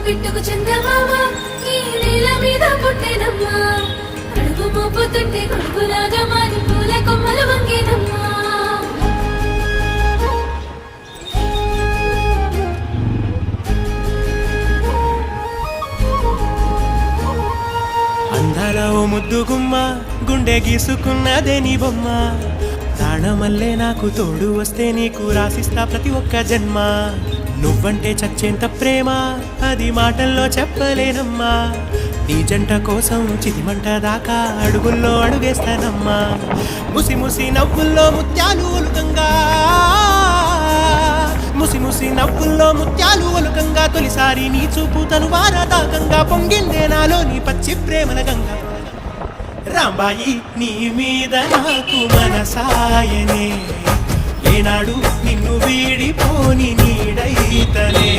పిట్టుకు చందమామ ఈ నేల మీద పుట్టేనమ్మా అడుగు మోపుతుంటే కొడుకులాగా మారి పూల కొమ్మలు వంగేనమ్మా అందాల ఓ ముద్దు గుమ్మ గుండె గీసుకున్నదే నీ బొమ్మ ప్రాణమల్లే నాకు తోడు వస్తే నీకు రాసిస్తా ప్రతి ఒక్క జన్మ నువ్వంటే చచ్చేంత ప్రేమ అది మాటల్లో చెప్పలేనమ్మా నీ జంట కోసం చితిమంట దాకా అడుగుల్లో అడుగేస్తానమ్మా ముసి ముసి నవ్వుల్లో ముత్యాలు ఒలుకంగా ముసి ముసి నవ్వుల్లో ముత్యాలు ఒలుకంగా తొలిసారి నీ చూపు తను వారదాకంగా పొంగిందే నాలో నీ పచ్చి ప్రేమల గంగా రాంబాయి నీ మీద నాకు మనసాయనే ఏనాడు నిన్ను వీడిపోని నీడైతలే